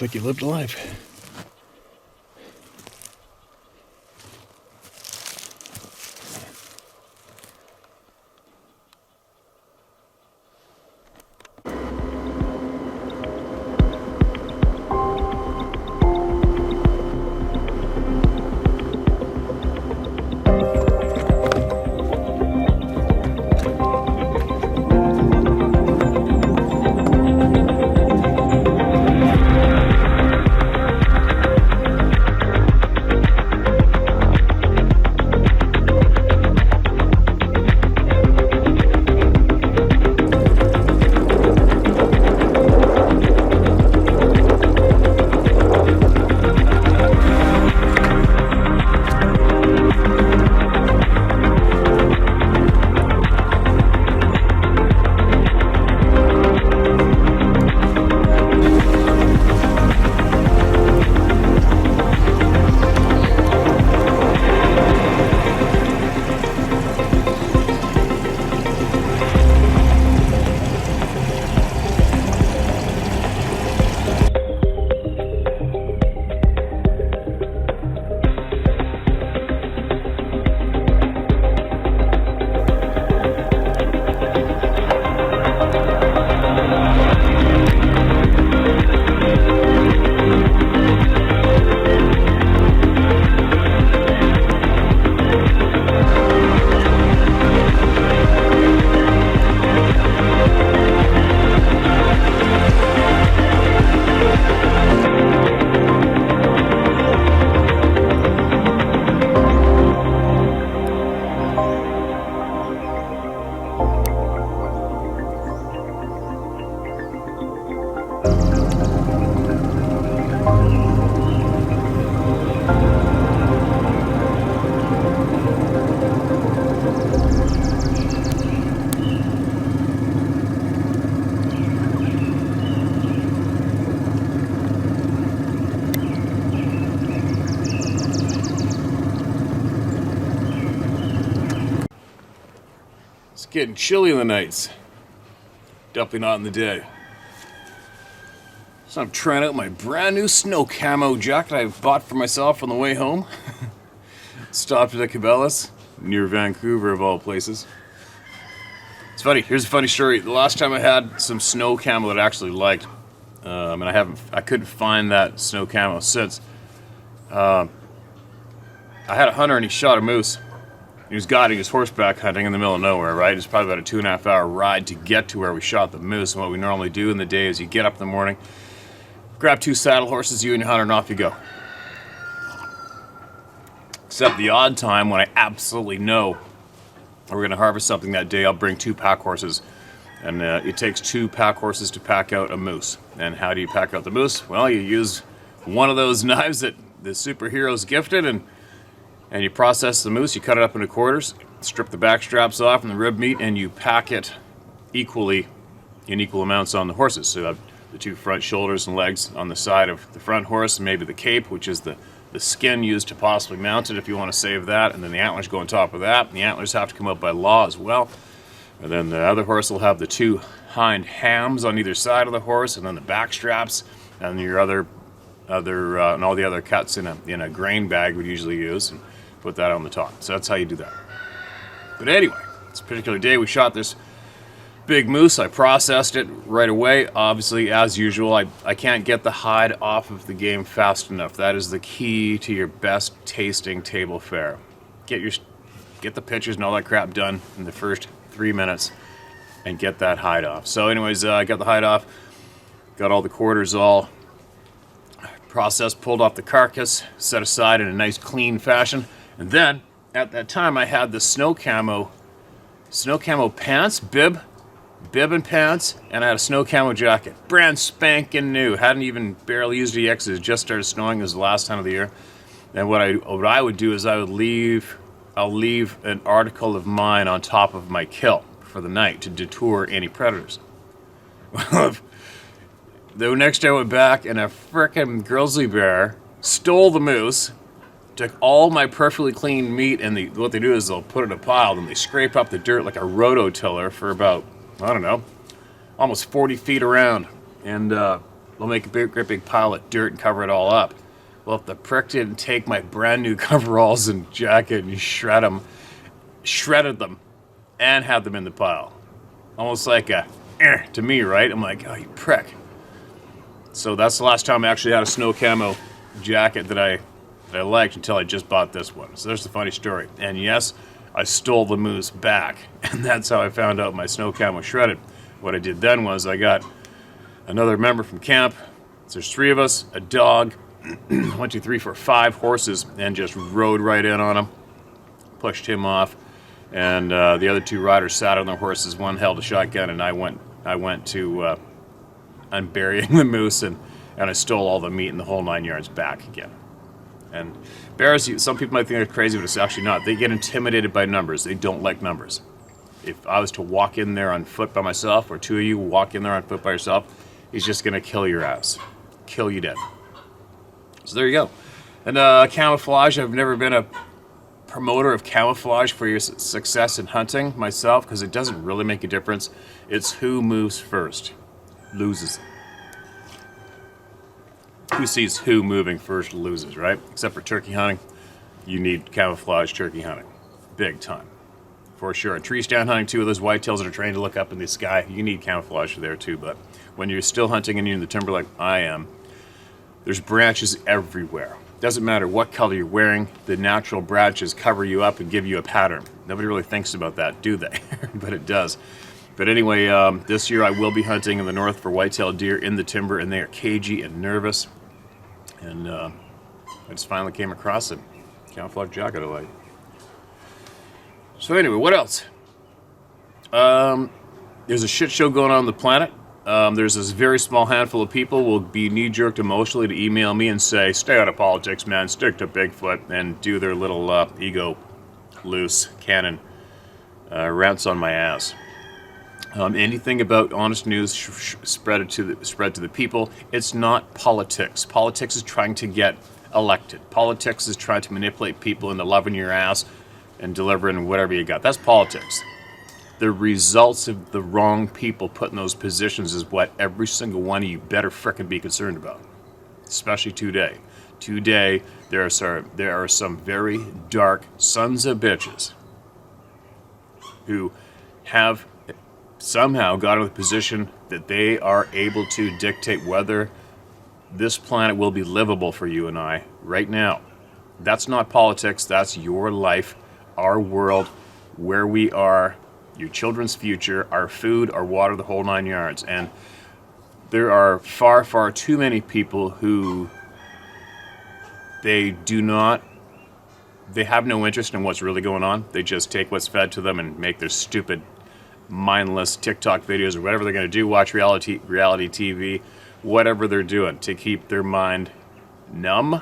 Looks like you lived a life. It's getting chilly in the nights. Definitely not in the day. So I'm trying out my brand new snow camo jacket I bought for myself on the way home. Stopped at a Cabela's near Vancouver of all places. It's funny, here's a funny story. The last time I had some snow camo that I actually liked, and I couldn't find that snow camo since. I had a hunter and he shot a moose. He was guiding his horseback hunting in the middle of nowhere, right? It's probably about a 2.5 hour ride to get to where we shot the moose. And what we normally do in the day is you get up in the morning, grab 2 saddle horses, you and your hunter, and off you go. Except the odd time when I absolutely know we're going to harvest something that day, I'll bring 2 pack horses. And it takes 2 pack horses to pack out a moose. And how do you pack out the moose? Well, you use one of those knives that the superheroes gifted, and you process the moose. You cut it up into quarters, strip the back straps off and the rib meat, and you pack it equally in equal amounts on the horses. So you have the 2 front shoulders and legs on the side of the front horse, and maybe the cape, which is the skin used to possibly mount it if you want to save that, and then the antlers go on top of that. And the antlers have to come out by law as well. And then the other horse will have the 2 hind hams on either side of the horse, and then the back straps, and your other and all the other cuts in a grain bag we'd usually use, and put that on the top. So that's how you do that. But anyway, this particular day we shot this big moose. I processed it right away. Obviously, as usual, I can't get the hide off of the game fast enough. That is the key to your best tasting table fare. Get the pictures and all that crap done in the first 3 minutes and get that hide off. So anyways, I got the hide off, got all the quarters all processed, pulled off the carcass, set aside in a nice clean fashion. And then, at that time, I had the snow camo pants, bib and pants, and I had a snow camo jacket. Brand spanking new. Hadn't even barely used it yet because it just started snowing. It was the last time of the year. And what I would do is I'll leave an article of mine on top of my kill for the night to deter any predators. The next day I went back and a frickin' grizzly bear stole the moose, took all my perfectly clean meat, and what they do is they'll put it in a pile and they scrape up the dirt like a rototiller for about, I don't know, almost 40 feet around. And We'll make a great big pile of dirt and cover it all up. Well, if the prick didn't take my brand new coveralls and jacket and shredded them, and had them in the pile. Almost like a to me, right? I'm like, oh, you prick. So that's the last time I actually had a snow camo jacket that I liked until I just bought this one. So there's the funny story. And yes, I stole the moose back, and that's how I found out my snow camo was shredded. What I did then was I got another member from camp. So there's 3 of us, a dog, 1, 2, 3, 4, 5 horses, and just rode right in on him, pushed him off, and the other 2 riders sat on their horses. One held a shotgun, and I went to unburying the moose, and I stole all the meat and the whole 9 yards back again. And bears, some people might think they're crazy, but it's actually not. They get intimidated by numbers. They don't like numbers. If I was to walk in there on foot by myself, or 2 of you walk in there on foot by yourself, he's just going to kill your ass. Kill you dead. So there you go. And camouflage, I've never been a promoter of camouflage for your success in hunting myself, because it doesn't really make a difference. It's who moves first loses. Who sees who moving first loses, right? Except for turkey hunting, you need camouflage turkey hunting. Big time. For sure. And tree stand hunting too, those whitetails that are trained to look up in the sky, you need camouflage there too. But when you're still hunting and you're in the timber like I am, there's branches everywhere. Doesn't matter what color you're wearing, the natural branches cover you up and give you a pattern. Nobody really thinks about that, do they? But it does. But anyway, this year I will be hunting in the north for whitetail deer in the timber, and they are cagey and nervous. And I just finally came across a camouflage jacket I like. So anyway, what else? There's a shit show going on the planet. There's this very small handful of people will be knee-jerked emotionally to email me and say, stay out of politics, man, stick to Bigfoot, and do their little ego loose cannon rants on my ass. Anything about honest news, spread to the people. It's not politics. Politics is trying to get elected. Politics is trying to manipulate people into loving your ass and delivering whatever you got. That's politics. The results of the wrong people put in those positions is what every single one of you better frickin' be concerned about. Especially today. Today, there are some very dark sons of bitches who have somehow got in a position that they are able to dictate whether this planet will be livable for you and I right now. That's not politics, that's your life, our world, where we are, your children's future, our food, our water, the whole 9 yards. And there are far, far too many people who they have no interest in what's really going on. They just take what's fed to them and make their stupid mindless TikTok videos or whatever they're going to do, watch reality TV, whatever they're doing to keep their mind numb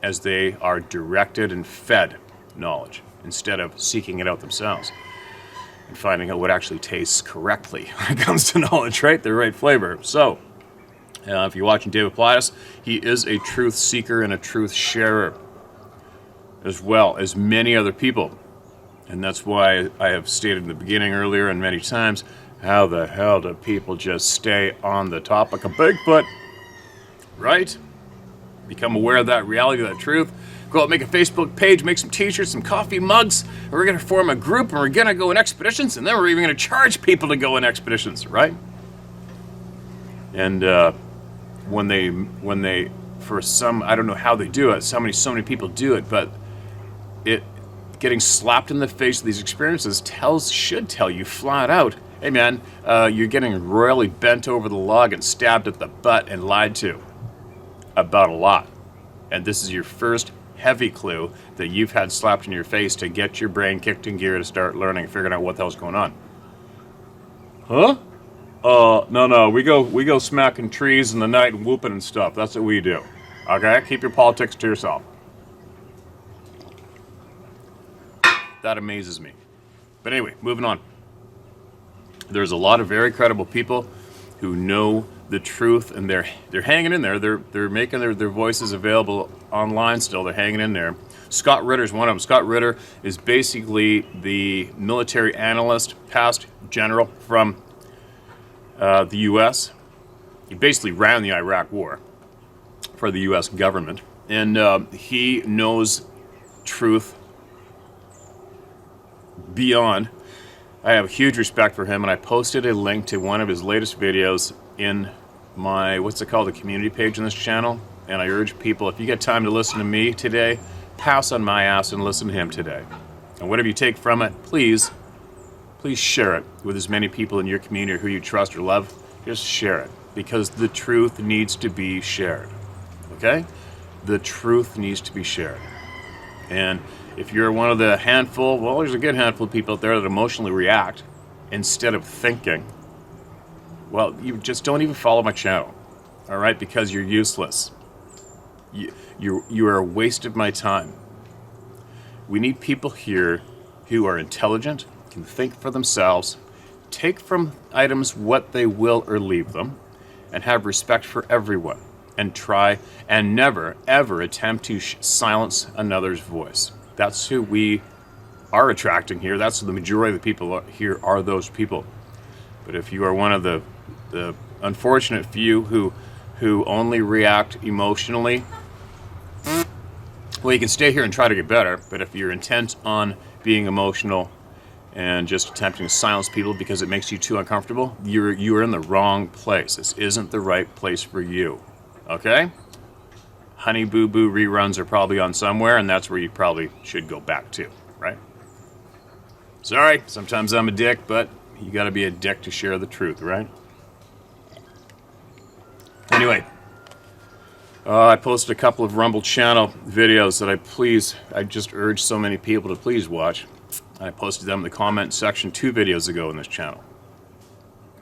as they are directed and fed knowledge instead of seeking it out themselves and finding out what actually tastes correctly when it comes to knowledge, right? The right flavor. So, if you're watching David Plaitis, he is a truth seeker and a truth sharer as well as many other people. And that's why I have stated in the beginning earlier and many times, how the hell do people just stay on the topic of Bigfoot, right? Become aware of that reality, of that truth. Go out, make a Facebook page, make some t-shirts, some coffee mugs, and we're going to form a group, and we're going to go on expeditions, and then we're even going to charge people to go on expeditions, right? And when they, for some, I don't know how they do it, so many people do it, but getting slapped in the face with these experiences should tell you flat out, hey man, you're getting royally bent over the log and stabbed at the butt and lied to about a lot. And this is your first heavy clue that you've had slapped in your face to get your brain kicked in gear to start learning and figuring out what the hell's going on. Huh? No, we go smacking trees in the night and whooping and stuff. That's what we do. Okay? Keep your politics to yourself. That amazes me. But anyway, moving on. There's a lot of very credible people who know the truth, and they're hanging in there. They're making their voices available online still. They're hanging in there. Scott Ritter's one of them. Scott Ritter is basically the military analyst, past general from the U.S. He basically ran the Iraq War for the U.S. government, and he knows truth beyond. I have huge respect for him, and I posted a link to one of his latest videos in my, what's it called, the community page on this channel. And I urge people, if you get time to listen to me today, pass on my ass and listen to him today. And whatever you take from it, please share it with as many people in your community who you trust or love. Just share it, because the truth needs to be shared. Okay? The truth needs to be shared. And if you're one of the handful, well, there's a good handful of people out there that emotionally react instead of thinking. Well, you just don't even follow my channel, all right? Because you're useless. You are a waste of my time. We need people here who are intelligent, can think for themselves, take from items what they will or leave them, and have respect for everyone, and try and never, ever attempt to silence another's voice. That's who we are attracting here. That's who the majority of the people here are, those people. But if you are one of the unfortunate few who only react emotionally, well, you can stay here and try to get better. But if you're intent on being emotional and just attempting to silence people because it makes you too uncomfortable, you are in the wrong place. This isn't the right place for you. Okay? Honey Boo Boo reruns are probably on somewhere, and that's where you probably should go back to, right? Sorry, sometimes I'm a dick, but you gotta be a dick to share the truth, right? Anyway, I posted a couple of Rumble channel videos that I just urge so many people to please watch. I posted them in the comment section 2 videos ago in this channel.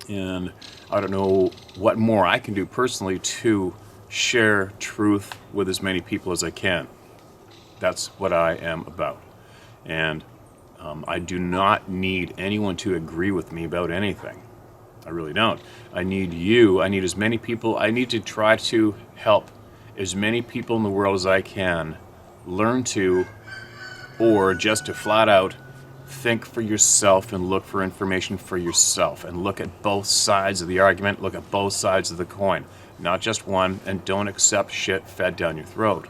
And I don't know what more I can do personally to share truth with as many people as I can. That's what I am about. And I do not need anyone to agree with me about anything. I really don't. I need you. I need as many people. I need to try to help as many people in the world as I can learn to, or just to flat out think for yourself and look for information for yourself and look at both sides of the argument, look at both sides of the coin, not just one, and don't accept shit fed down your throat.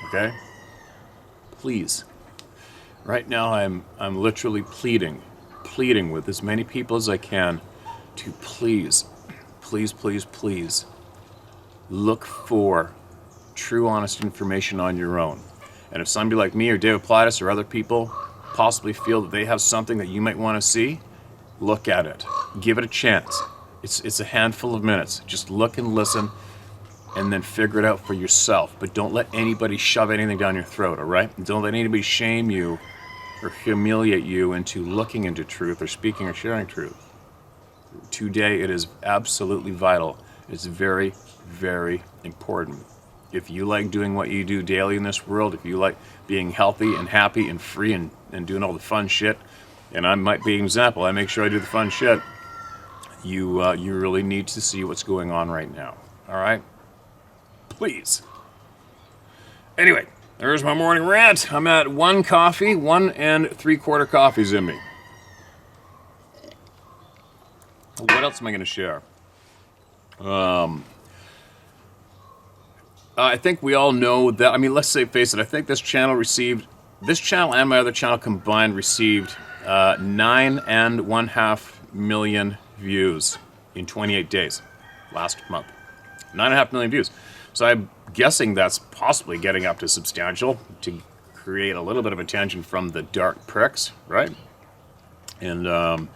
Okay? Please. Right now I'm literally pleading with as many people as I can to please look for true, honest information on your own. And if somebody like me or David Plaitis or other people possibly feel that they have something that you might want to see, look at it. Give it a chance. It's a handful of minutes. Just look and listen, and then figure it out for yourself. But don't let anybody shove anything down your throat, all right? Don't let anybody shame you or humiliate you into looking into truth or speaking or sharing truth. Today, it is absolutely vital. It's very, very important. If you like doing what you do daily in this world, if you like being healthy and happy and free and doing all the fun shit, and I might be an example, I make sure I do the fun shit, you really need to see what's going on right now. All right? Please. Anyway, there's my morning rant. I'm at 1 coffee, 1 3/4 coffees in me. What else am I going to share? I think we all know that, I mean, let's face it, I think this channel and my other channel combined received 9.5 million views in 28 days last month. 9.5 million views. So I'm guessing that's possibly getting up to substantial to create a little bit of attention from the dark pricks, right? And I've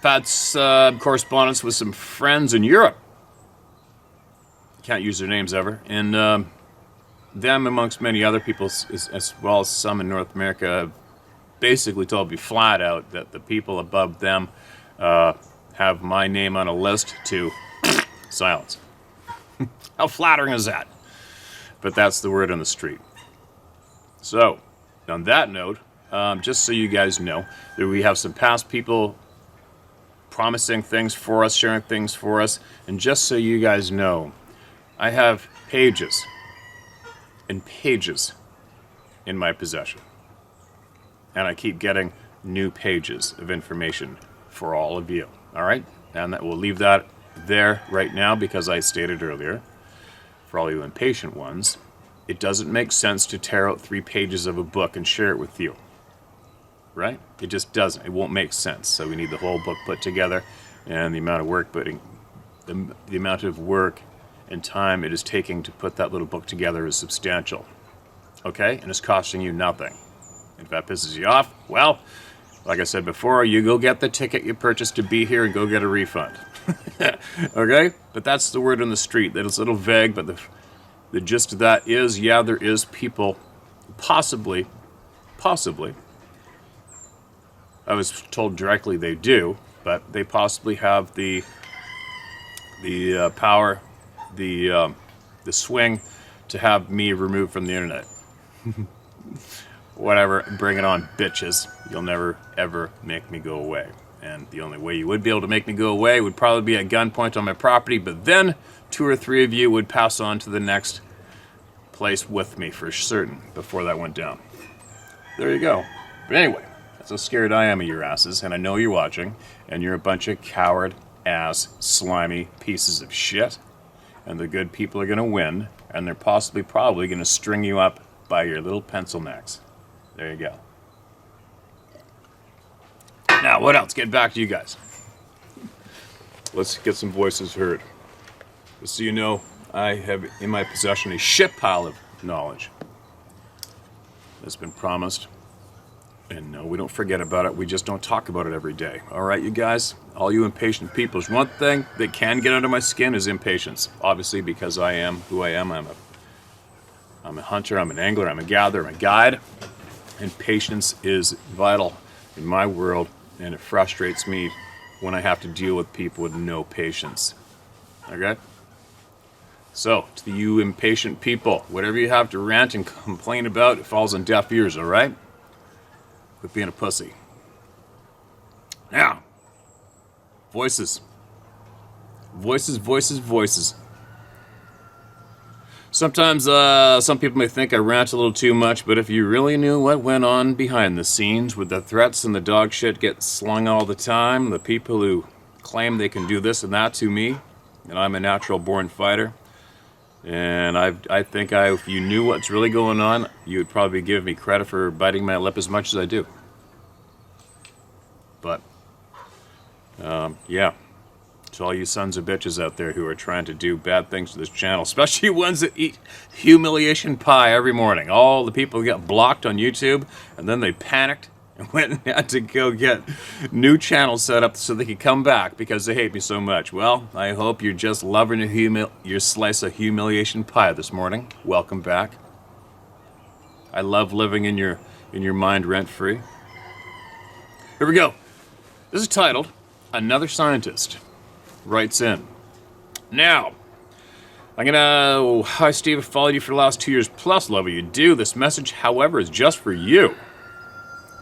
had some correspondence with some friends in Europe. Can't use their names ever. And them, amongst many other people, as well as some in North America, have basically told me flat out that the people above them have my name on a list to silence. How flattering is that? But that's the word on the street. So, on that note, just so you guys know, that we have some past people promising things for us, sharing things for us, and just so you guys know, I have pages and pages in my possession. And I keep getting new pages of information for all of you. All right? And that we'll leave that there right now because I stated earlier, for all you impatient ones, it doesn't make sense to tear out 3 pages of a book and share it with you. Right? It just doesn't. It won't make sense. So we need the whole book put together, and the amount of work the amount of work and time it is taking to put that little book together is substantial. Okay? And it's costing you nothing. If that pisses you off, well, like I said before, you go get the ticket you purchased to be here and go get a refund. Okay? But that's the word on the street. That is a little vague, but the gist of that is, yeah, there is people, possibly, I was told directly they do, but they possibly have the power, the swing to have me removed from the internet. Whatever, bring it on, bitches. You'll never, ever make me go away. And the only way you would be able to make me go away would probably be at gunpoint on my property, but then 2 or 3 of you would pass on to the next place with me for certain before that went down. There you go. But anyway, that's how scared I am of your asses, and I know you're watching, and you're a bunch of coward-ass, slimy pieces of shit, and the good people are going to win, and they're probably going to string you up by your little pencil necks. There you go. Now, what else? Get back to you guys. Let's get some voices heard. Just so you know, I have in my possession a shit pile of knowledge that's been promised. And no, we don't forget about it. We just don't talk about it every day. All right, you guys? All you impatient people. There's one thing that can get under my skin is impatience. Obviously, because I am who I am. I'm a hunter, I'm an angler, I'm a gatherer, I'm a guide. And patience is vital in my world. And it frustrates me when I have to deal with people with no patience. Okay? So, to you impatient people, whatever you have to rant and complain about, it falls on deaf ears, all right? Quit being a pussy. Now, voices. Voices. Sometimes some people may think I rant a little too much, but if you really knew what went on behind the scenes with the threats and the dog shit get slung all the time, the people who claim they can do this and that to me, and I'm a natural born fighter, and I think if you knew what's really going on, you would probably give me credit for biting my lip as much as I do. But, yeah. To all you sons of bitches out there who are trying to do bad things to this channel, especially ones that eat humiliation pie every morning. All the people who got blocked on YouTube, and then they panicked and went and had to go get new channels set up so they could come back because they hate me so much. Well, I hope you're just loving your slice of humiliation pie this morning. Welcome back. I love living in your mind rent-free. Here we go. This is titled, Another Scientist Writes in. Now, hi Steve, I've followed you for the last 2 years plus, love what you do. This message, however, is just for you.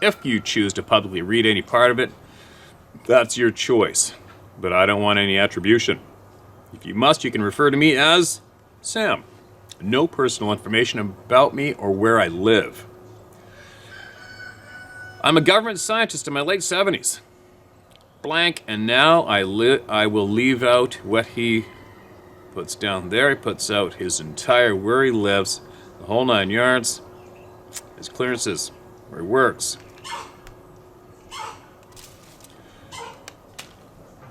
If you choose to publicly read any part of it, that's your choice. But I don't want any attribution. If you must, you can refer to me as Sam. No personal information about me or where I live. I'm a government scientist in my late 70s. Blank, and now I will leave out what he puts down there. He puts out his entire where he lives, the whole 9 yards, his clearances, where he works.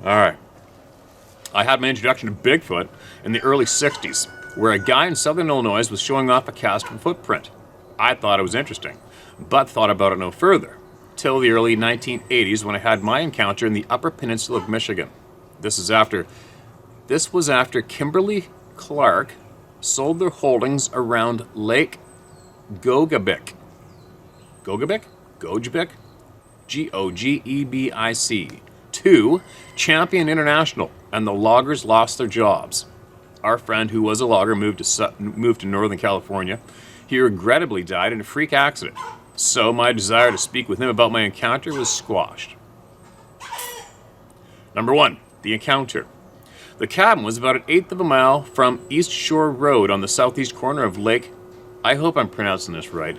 Alright. I had my introduction to Bigfoot in the early 60s, where a guy in southern Illinois was showing off a cast footprint. I thought it was interesting, but thought about it no further. Till the early 1980s when I had my encounter in the Upper Peninsula of Michigan. This was after Kimberly Clark sold their holdings around Lake Gogebic. Gogebic? Gogebic. To Champion International, and the loggers lost their jobs. Our friend, who was a logger, moved to Northern California. He regrettably died in a freak accident. So my desire to speak with him about my encounter was squashed. Number 1, the encounter. The cabin was about 1/8 of a mile from East Shore Road on the southeast corner of Lake, I hope I'm pronouncing this right,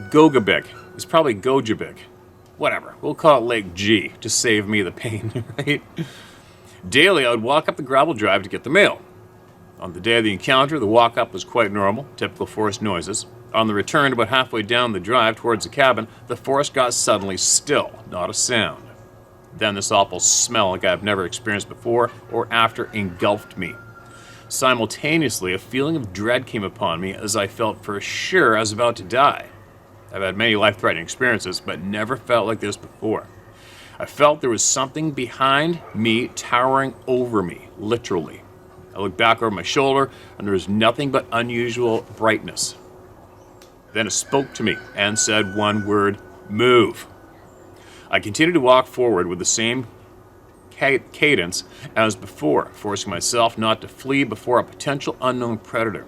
Gogebic. It's probably Gogebic. Whatever, we'll call it Lake G to save me the pain, right? Daily, I would walk up the gravel drive to get the mail. On the day of the encounter, the walk up was quite normal, typical forest noises. On the return, about halfway down the drive towards the cabin, the forest got suddenly still, not a sound. Then this awful smell, like I've never experienced before or after, engulfed me. Simultaneously, a feeling of dread came upon me as I felt for sure I was about to die. I've had many life-threatening experiences, but never felt like this before. I felt there was something behind me towering over me, literally. I looked back over my shoulder, and there was nothing but unusual brightness. Then it spoke to me and said one word, "Move." I continued to walk forward with the same cadence as before, forcing myself not to flee before a potential unknown predator.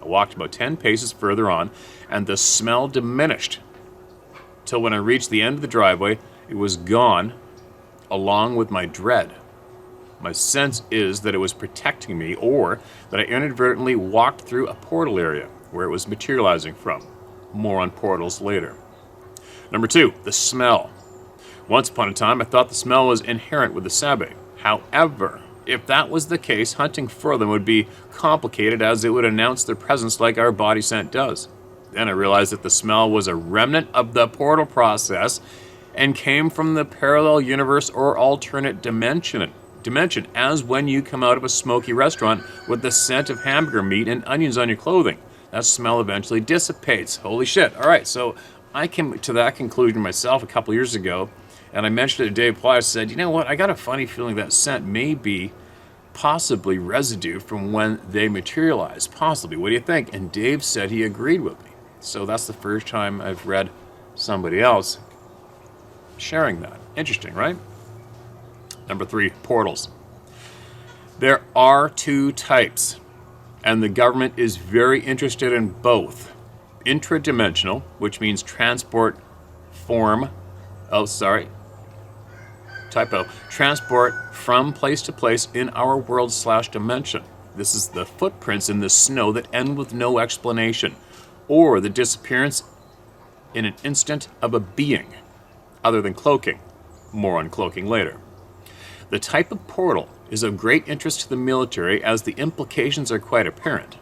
I walked about 10 paces further on, and the smell diminished, till when I reached the end of the driveway, it was gone, along with my dread. My sense is that it was protecting me, or that I inadvertently walked through a portal area where it was materializing from. More on portals later. Number 2, the smell. Once upon a time, I thought the smell was inherent with the Sabe. However, if that was the case, hunting for them would be complicated, as it would announce their presence like our body scent does. Then I realized that the smell was a remnant of the portal process and came from the parallel universe or alternate dimension, as when you come out of a smoky restaurant with the scent of hamburger meat and onions on your clothing. That smell eventually dissipates. Holy shit. All right, so I came to that conclusion myself a couple years ago, and I mentioned it to Dave Ply. I said, you know what, I got a funny feeling that scent may be possibly residue from when they materialize. Possibly. What do you think? And Dave said he agreed with me. So that's the first time I've read somebody else sharing that. Interesting, right? Number 3, portals. There are 2 types, and the government is very interested in both. Intradimensional, which means transport from place to place in our world/dimension. This is the footprints in the snow that end with no explanation, or the disappearance in an instant of a being, other than cloaking. More on cloaking later. The type of portal is of great interest to the military, as the implications are quite apparent.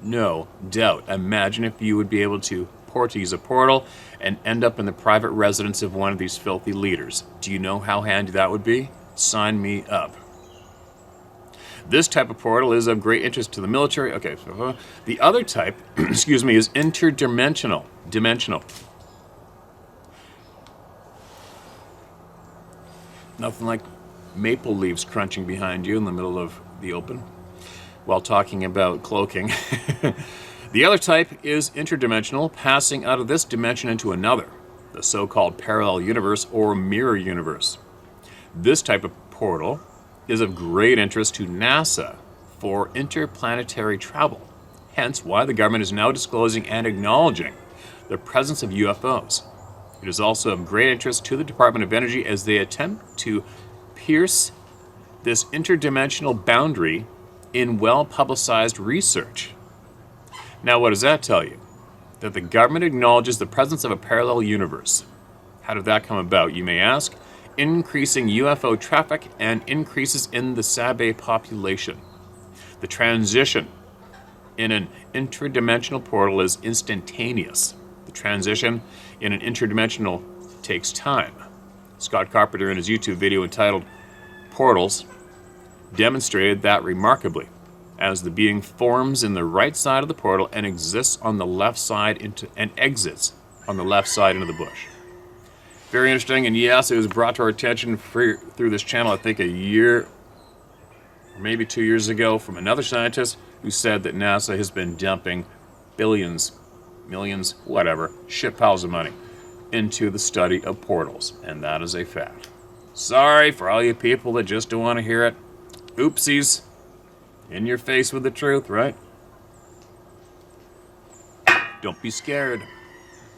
No doubt. Imagine if you would be able to use a portal and end up in the private residence of one of these filthy leaders. Do you know how handy that would be? Sign me up. This type of portal is of great interest to the military. Okay, so the other type, is interdimensional. Nothing like maple leaves crunching behind you in the middle of the open while talking about cloaking. The other type is interdimensional, passing out of this dimension into another, the so-called parallel universe or mirror universe. This type of portal is of great interest to NASA for interplanetary travel, hence why the government is now disclosing and acknowledging the presence of UFOs. It is also of great interest to the Department of Energy as they attempt to pierce this interdimensional boundary in well-publicized research. Now, what does that tell you? That the government acknowledges the presence of a parallel universe. How did that come about, you may ask? Increasing UFO traffic and increases in the Sabe population. The transition in an interdimensional portal is instantaneous. The transition in an interdimensional takes time. Scott Carpenter, in his YouTube video entitled Portals, demonstrated that remarkably, as the being forms in the right side of the portal and exists on the left side and exits on the left side into the bush. Very interesting, and yes, it was brought to our attention through this channel, I think a year, or maybe 2 years ago, from another scientist who said that NASA has been dumping billions, millions, whatever, shit piles of money into the study of portals, and that is a fact. Sorry for all you people that just don't want to hear it. Oopsies. In your face with the truth, right? Don't be scared.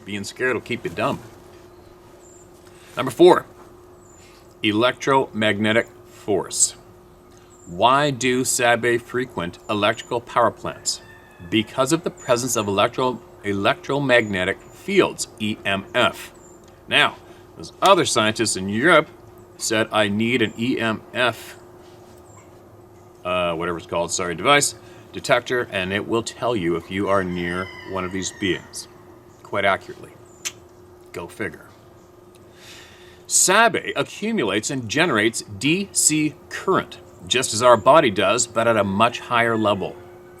Being scared will keep you dumb. Number 4, electromagnetic force. Why do Sabe frequent electrical power plants? Because of the presence of electromagnetic fields, EMF. Now, those other scientists in Europe said I need an EMF whatever it's called, sorry, device, detector, and it will tell you if you are near one of these beings. Quite accurately. Go figure. Sabe accumulates and generates DC current, just as our body does, but at a much higher level.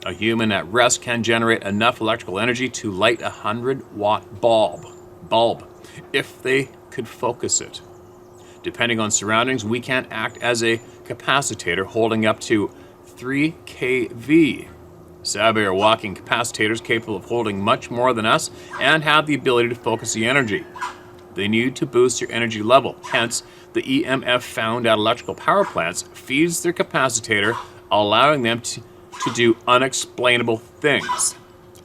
A human at rest can generate enough electrical energy to light a 100-watt bulb, if they could focus it. Depending on surroundings, we can act as a capacitor holding up to 3 kV. Sabe are walking capacitors capable of holding much more than us and have the ability to focus the energy. They need to boost their energy level. Hence, the EMF found at electrical power plants feeds their capacitor, allowing them to do unexplainable things,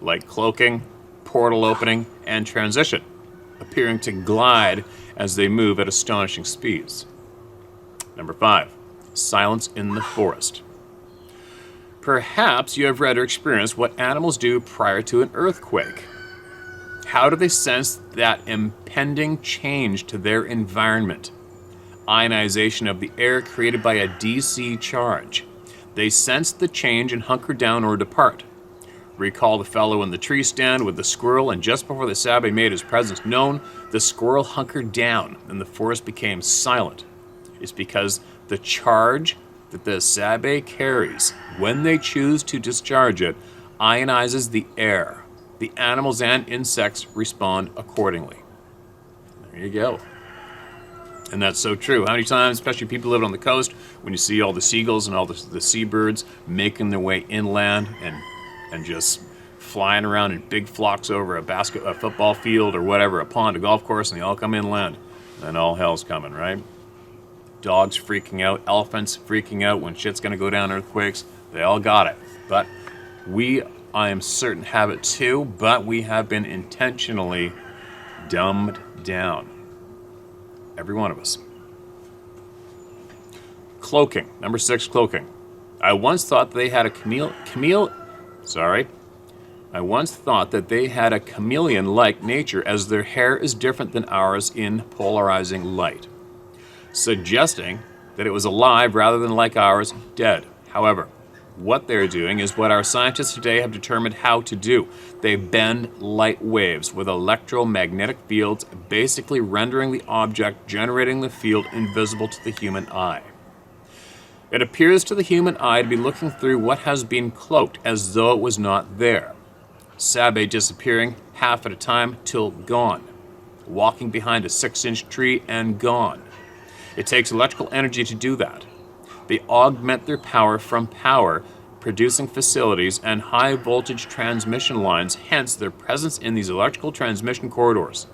like cloaking, portal opening, and transition, appearing to glide as they move at astonishing speeds. Number 5, silence in the forest. Perhaps you have read or experienced what animals do prior to an earthquake. How do they sense that impending change to their environment? Ionization of the air created by a DC charge. They sense the change and hunker down or depart. Recall the fellow in the tree stand with the squirrel, and just before the Sabe made his presence known, the squirrel hunkered down and the forest became silent. It's because the charge that the Sabe carries, when they choose to discharge it, ionizes the air. The animals and insects respond accordingly. There you go. And that's so true. How many times, especially people living on the coast, when you see all the seagulls and all the seabirds making their way inland and just flying around in big flocks over a football field or whatever, a pond, a golf course, and they all come inland. And all hell's coming, right? Dogs freaking out, elephants freaking out when shit's going to go down, earthquakes. They all got it. But I am certain, have it too, but we have been intentionally dumbed down. Every one of us. Cloaking. Number 6, cloaking. I once thought they had a chameleon-like nature, as their hair is different than ours in polarizing light, suggesting that it was alive rather than like ours, dead. However, what they're doing is what our scientists today have determined how to do. They bend light waves with electromagnetic fields, basically rendering the object generating the field invisible to the human eye. It appears to the human eye to be looking through what has been cloaked as though it was not there. Sabe disappearing half at a time till gone. Walking behind a 6-inch tree and gone. It takes electrical energy to do that. They augment their power from power-producing facilities and high-voltage transmission lines, hence their presence in these electrical transmission corridors.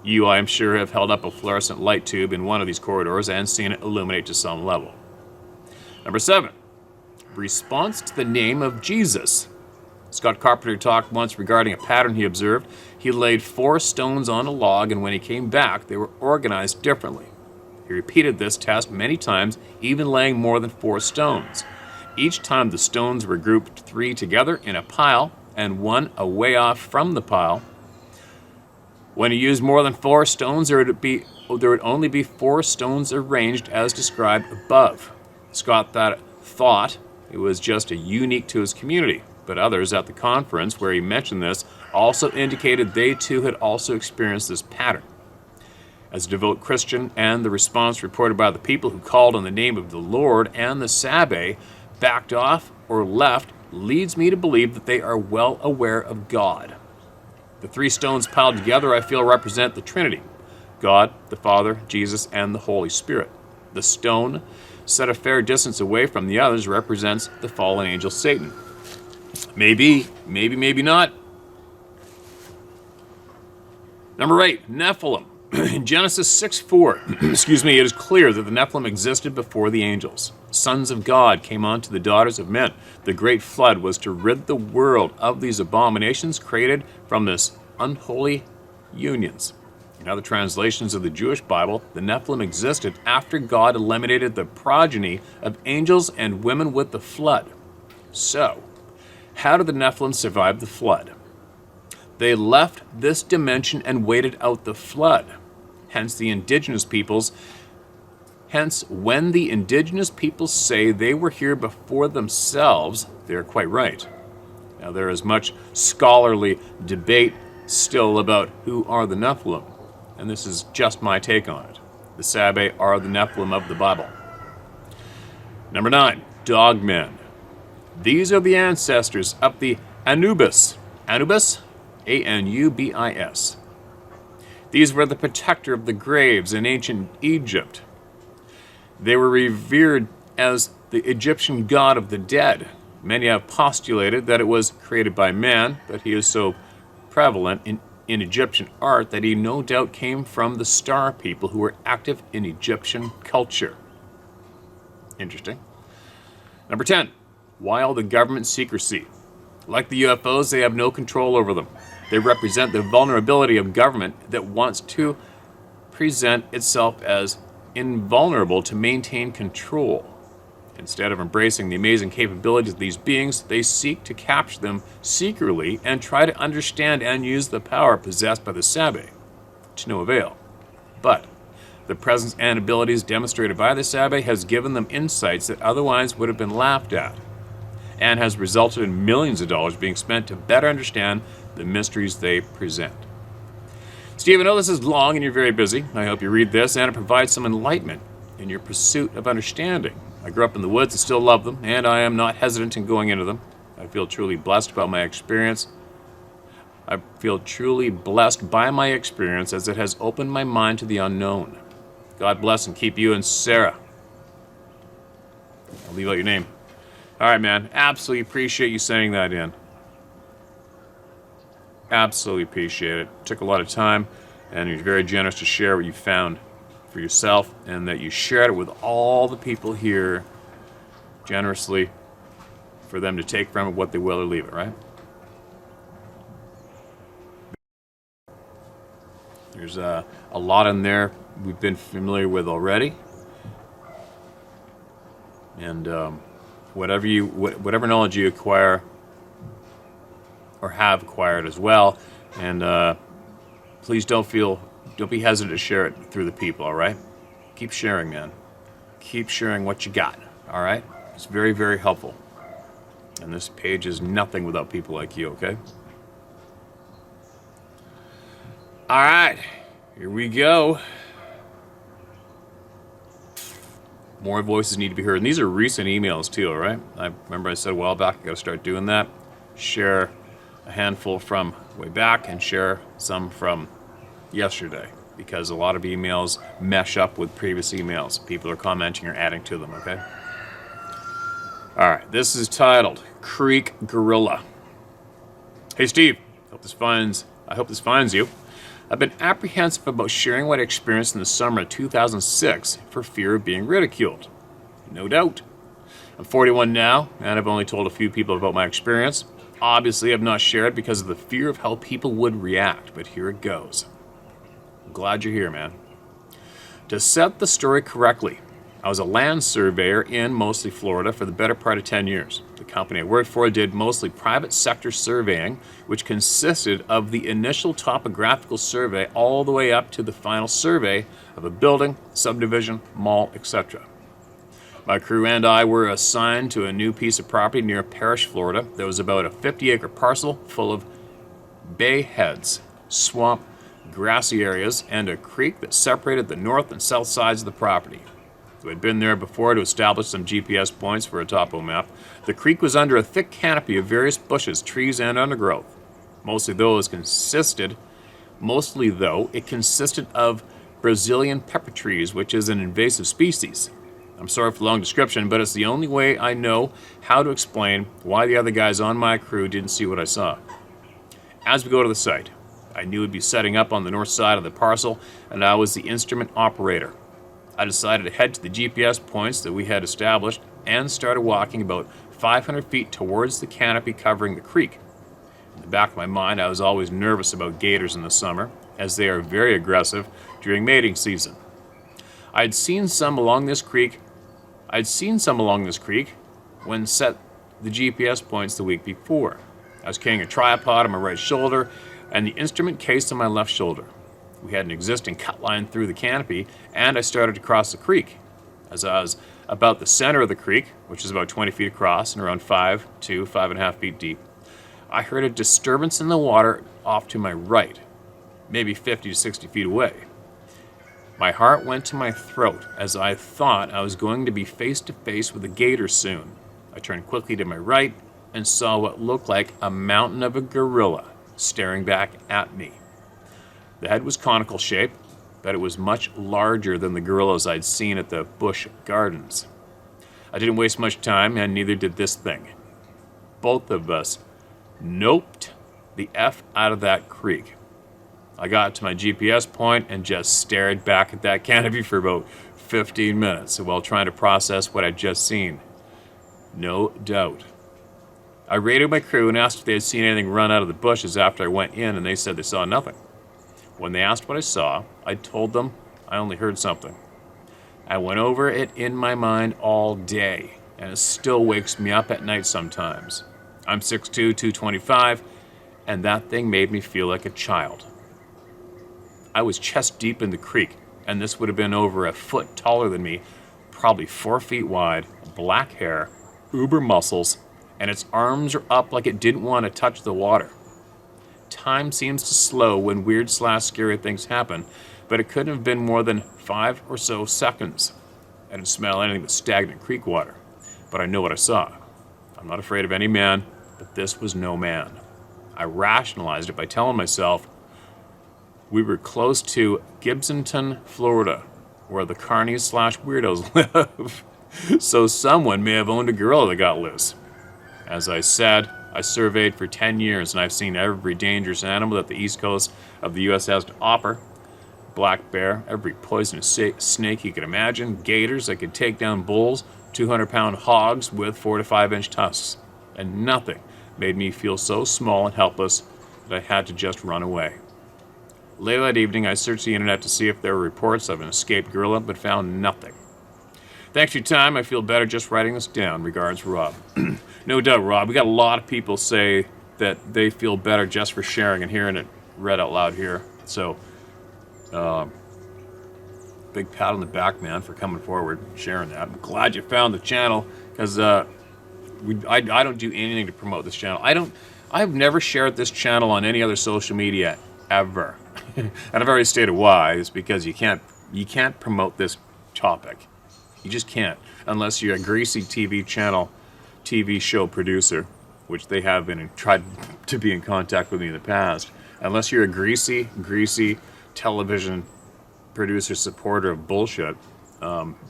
You, I am sure, have held up a fluorescent light tube in one of these corridors and seen it illuminate to some level. Number 7, response to the name of Jesus. Scott Carpenter talked once regarding a pattern he observed. He laid 4 stones on a log, and when he came back, they were organized differently. He repeated this test many times, even laying more than 4 stones. Each time the stones were grouped 3 together in a pile and 1 away off from the pile. When he used more than 4 stones, there would only be 4 stones arranged as described above. Scott thought it was just unique to his community, but others at the conference where he mentioned this also indicated they too had also experienced this pattern. As a devout Christian, and the response reported by the people who called on the name of the Lord and the Sabe backed off or left leads me to believe that they are well aware of God. The 3 stones piled together, I feel, represent the Trinity: God, the Father, Jesus, and the Holy Spirit. The stone, set a fair distance away from the others, represents the fallen angel Satan. Maybe not. Number 8, Nephilim. In Genesis 6:4, it is clear that the Nephilim existed before the angels. Sons of God came on to the daughters of men. The great flood was to rid the world of these abominations created from this unholy unions. In other translations of the Jewish Bible, the Nephilim existed after God eliminated the progeny of angels and women with the flood. So, how did the Nephilim survive the flood? They left this dimension and waited out the flood. Hence, the indigenous peoples Hence, when the indigenous peoples say they were here before themselves, they are quite right. Now, there is much scholarly debate still about who are the Nephilim, and this is just my take on it. The Sabe are the Nephilim of the Bible. Number 9, dogmen. These are the ancestors of the Anubis. Anubis? A-N-U-B-I-S. These were the protector of the graves in ancient Egypt. They were revered as the Egyptian god of the dead. Many have postulated that it was created by man, but he is so prevalent in Egyptian art that he no doubt came from the star people who were active in Egyptian culture. Interesting. Number 10, why all the government secrecy? Like the UFOs, they have no control over them. They represent the vulnerability of government that wants to present itself as invulnerable to maintain control. Instead of embracing the amazing capabilities of these beings, they seek to capture them secretly and try to understand and use the power possessed by the Sabe, to no avail. But the presence and abilities demonstrated by the Sabe has given them insights that otherwise would have been laughed at, and has resulted in millions of dollars being spent to better understand the mysteries they present. Steve, I know this is long and you're very busy. I hope you read this and it provides some enlightenment in your pursuit of understanding. I grew up in the woods and still love them, and I am not hesitant in going into them. I feel truly blessed about my experience. I feel truly blessed by my experience as it has opened my mind to the unknown. God bless and keep you and Sarah. I'll leave out your name. All right, man. Absolutely appreciate you sending that in. Absolutely appreciate it. Took a lot of time, and you're very generous to share what you found for yourself, and that you shared it with all the people here generously for them to take from it what they will or leave it, right? There's a lot in there we've been familiar with already, and whatever knowledge you acquire or have acquired as well, and please don't be hesitant to share it through the people, all right? Keep sharing, man. Keep sharing what you got, all right? It's very, very helpful. And this page is nothing without people like you, okay? All right, here we go. More voices need to be heard. And these are recent emails too, all right? I remember I said a while back, I gotta start doing that. Share a handful from way back and share some from yesterday, because a lot of emails mesh up with previous emails. People are commenting or adding to them, okay? All right, this is titled Creek Gorilla. Hey Steve, I hope this finds you. I've been apprehensive about sharing what I experienced in the summer of 2006 for fear of being ridiculed. No doubt. I'm 41 now, and I've only told a few people about my experience. Obviously, I've not shared because of the fear of how people would react, but here it goes. I'm glad you're here, man. To set the story correctly, I was a land surveyor in mostly Florida for the better part of 10 years. The company I worked for did mostly private sector surveying, which consisted of the initial topographical survey all the way up to the final survey of a building, subdivision, mall, etc. My crew and I were assigned to a new piece of property near Parrish, Florida. That was about a 50-acre parcel full of bay heads, swamp, grassy areas, and a creek that separated the north and south sides of the property. We had been there before to establish some GPS points for a topo map. The creek was under a thick canopy of various bushes, trees, and undergrowth. Mostly though, it consisted of Brazilian pepper trees, which is an invasive species. I'm sorry for the long description, but it's the only way I know how to explain why the other guys on my crew didn't see what I saw. As we go to the site, I knew we'd be setting up on the north side of the parcel, and I was the instrument operator. I decided to head to the GPS points that we had established and started walking about 500 feet towards the canopy covering the creek. In the back of my mind, I was always nervous about gators in the summer, as they are very aggressive during mating season. I'd seen some along this creek when set the GPS points the week before. I was carrying a tripod on my right shoulder and the instrument case on my left shoulder. We had an existing cut line through the canopy, and I started to cross the creek. As I was about the center of the creek, which is about 20 feet across and around 5 to 5.5 feet deep, I heard a disturbance in the water off to my right, maybe 50 to 60 feet away. My heart went to my throat as I thought I was going to be face to face with a gator soon. I turned quickly to my right and saw what looked like a mountain of a gorilla staring back at me. The head was conical shaped, but it was much larger than the gorillas I'd seen at the Busch Gardens. I didn't waste much time, and neither did this thing. Both of us noped the F out of that creek. I got to my GPS point and just stared back at that canopy for about 15 minutes while trying to process what I'd just seen. No doubt. I raided my crew and asked if they had seen anything run out of the bushes after I went in, and they said they saw nothing. When they asked what I saw, I told them I only heard something. I went over it in my mind all day, and it still wakes me up at night sometimes. I'm 6'2", 225, and that thing made me feel like a child. I was chest deep in the creek, and this would have been over a foot taller than me, probably 4 feet wide, black hair, uber muscles, and its arms are up like it didn't want to touch the water. Time seems to slow when weird/scary things happen, but it couldn't have been more than 5 or so seconds. I didn't smell anything but stagnant creek water, but I know what I saw. I'm not afraid of any man, but this was no man. I rationalized it by telling myself we were close to Gibsonton, Florida, where the carnies/weirdos live, so someone may have owned a gorilla that got loose. As I said, I surveyed for 10 years, and I've seen every dangerous animal that the east coast of the U.S. has to offer. Black bear, every poisonous snake you could imagine, gators that could take down bulls, 200-pound hogs with 4 to 5-inch tusks. And nothing made me feel so small and helpless that I had to just run away. Later that evening, I searched the internet to see if there were reports of an escaped gorilla, but found nothing. Thanks for your time. I feel better just writing this down. Regards, Rob. No doubt, Rob. We got a lot of people say that they feel better just for sharing and hearing it read out loud here. So, big pat on the back, man, for coming forward, sharing that. I'm glad you found the channel, because I don't do anything to promote this channel. I've never shared this channel on any other social media ever, and I've already stated why. It's because you can't promote this topic. You just can't, unless you're a greasy TV show producer, which they have been and tried to be in contact with me in the past. Unless you're a greasy television producer supporter of bullshit,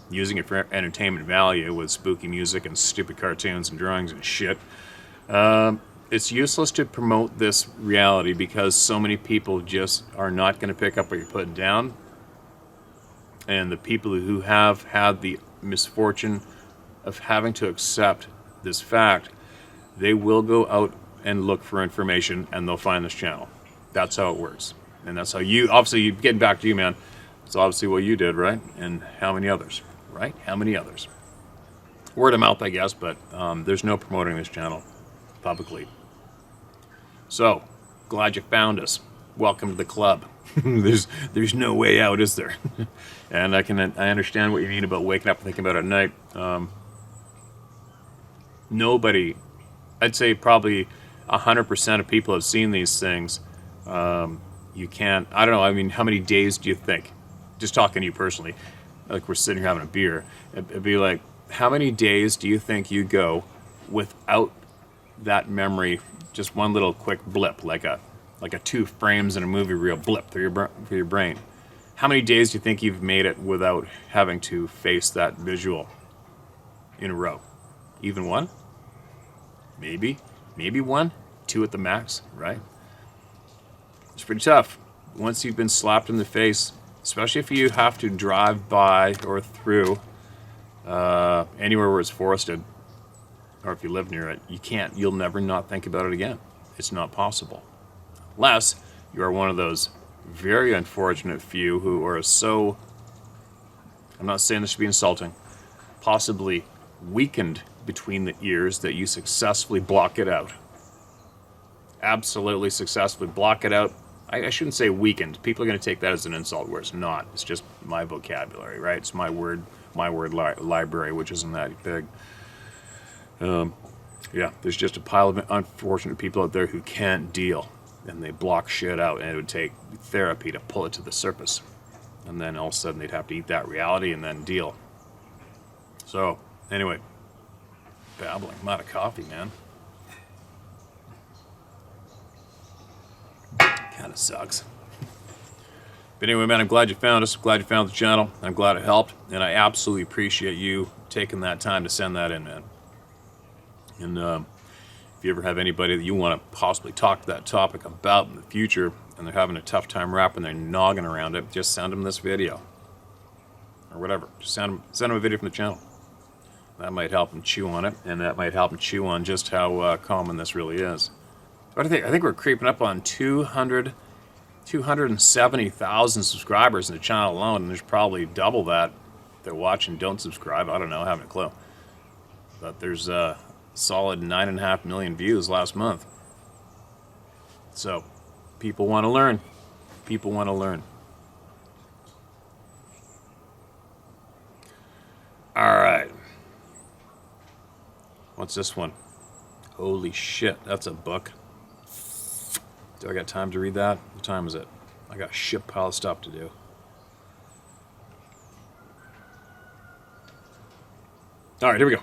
using it for entertainment value with spooky music and stupid cartoons and drawings and shit, it's useless to promote this reality because so many people just are not going to pick up what you're putting down. And the people who have had the misfortune of having to accept this fact, they will go out and look for information, and they'll find this channel. That's how it works. And that's how obviously, getting back to you, man, it's obviously what you did, right? And how many others, right? How many others? Word of mouth, I guess, but there's no promoting this channel publicly. So, glad you found us. Welcome to the club. There's no way out, is there? And I understand what you mean about waking up and thinking about it at night. Nobody, I'd say probably 100% of people have seen these things. You can't, I don't know, I mean, how many days do you think? Just talking to you personally, like we're sitting here having a beer, it'd be like, how many days do you think you go without that memory, just one little quick blip, like a 2 frames in a movie reel blip through your brain? How many days do you think you've made it without having to face that visual in a row? Even one? Maybe 1, 2 at the max, right? It's pretty tough. Once you've been slapped in the face, especially if you have to drive by or through anywhere where it's forested, or if you live near it, you'll never not think about it again. It's not possible. Unless you are one of those very unfortunate few who are so, I'm not saying this should be insulting, possibly weakened between the ears that you successfully block it out. Absolutely successfully block it out. I shouldn't say weakened. People are going to take that as an insult where it's not. It's just my vocabulary, right? It's my word My Word library, which isn't that big. Yeah, there's just a pile of unfortunate people out there who can't deal, and they block shit out, and it would take therapy to pull it to the surface. And then all of a sudden they'd have to eat that reality and then deal. So, anyway, babbling. I'm out of coffee, man. Kind of sucks. But anyway, man, I'm glad you found us. Glad you found the channel. I'm glad it helped, and I absolutely appreciate you taking that time to send that in, man. And if you ever have anybody that you want to possibly talk to that topic about in the future, and they're having a tough time wrapping their noggin around it, just send them this video. Or whatever. Just send them a video from the channel. That might help them chew on it, and that might help them chew on just how common this really is. But I think we're creeping up on 270,000 subscribers in the channel alone, and there's probably double that that watch and don't subscribe. I don't know, I haven't a clue. But there's solid 9.5 million views last month. So, people want to learn. People want to learn. Alright. What's this one? Holy shit, that's a book. Do I got time to read that? What time is it? I got a shit pile of stuff to do. Alright, here we go.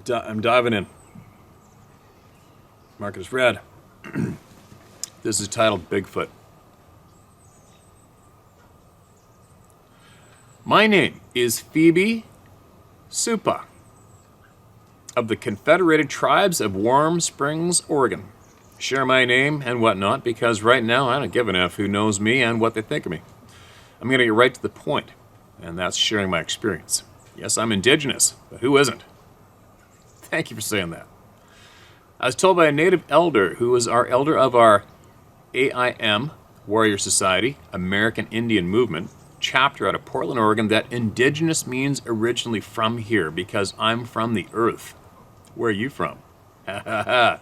I'm diving in. Mark it as red. This is titled Bigfoot. My name is Phoebe Supa of the Confederated Tribes of Warm Springs, Oregon. Share my name and whatnot because right now I don't give an F who knows me and what they think of me. I'm going to get right to the point, and that's sharing my experience. Yes, I'm indigenous, but who isn't? Thank you for saying that. I was told by a native elder who was our elder of our AIM, Warrior Society, American Indian Movement, chapter out of Portland, Oregon, that indigenous means originally from here because I'm from the earth. Where are you from? Ha ha ha.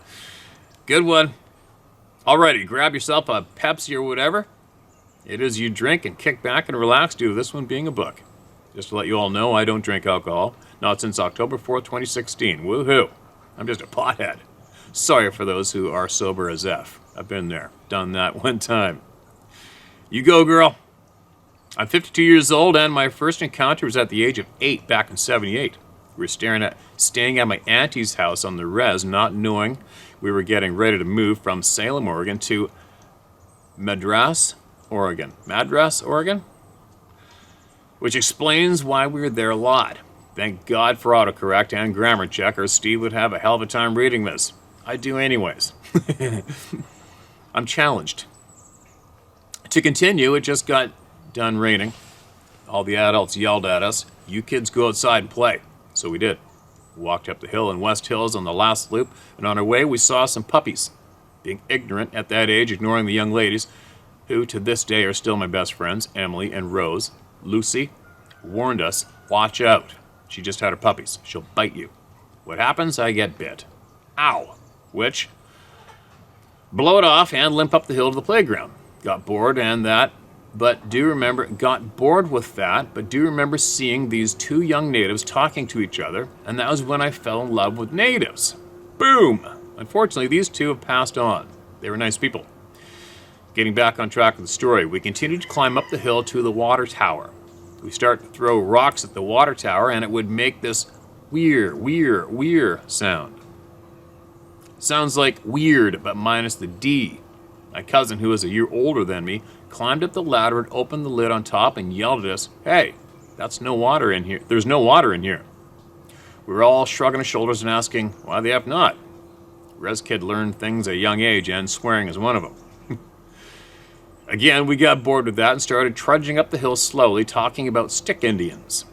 Good one. Alrighty, grab yourself a Pepsi or whatever it is you drink and kick back and relax due to this one being a book. Just to let you all know, I don't drink alcohol. Not since October 4th, 2016. Woohoo. I'm just a pothead. Sorry for those who are sober as F. I've been there. Done that one time. You go, girl. I'm 52 years old, and my first encounter was at the age of 8 back in 78. We were staying at my auntie's house on the res, not knowing we were getting ready to move from Salem, Oregon to Madras, Oregon. Madras, Oregon? Which explains why we were there a lot. Thank God for autocorrect and grammar check, or Steve would have a hell of a time reading this. I do anyways. I'm challenged. To continue, it just got done raining. All the adults yelled at us, "You kids go outside and play." So we did. We walked up the hill in West Hills on the last loop, and on our way we saw some puppies. Being ignorant at that age, ignoring the young ladies, who to this day are still my best friends, Emily and Rose, Lucy, warned us, watch out. She just had her puppies. She'll bite you. What happens? I get bit. Ow. Which, blow it off and limp up the hill to the playground. Got bored and that, but do remember, got bored with that, but do remember seeing these two young natives talking to each other, and that was when I fell in love with natives. Boom! Unfortunately, these two have passed on. They were nice people. Getting back on track with the story, we continued to climb up the hill to the water tower. We start to throw rocks at the water tower, and it would make this weir sound. Sounds like weird, but minus the D. My cousin, who was a year older than me, climbed up the ladder and opened the lid on top and yelled at us, "Hey, that's no water in here. There's no water in here." We were all shrugging our shoulders and asking, why the F not? Res kid learned things at a young age, and swearing is one of them. Again, we got bored with that and started trudging up the hill slowly, talking about stick Indians.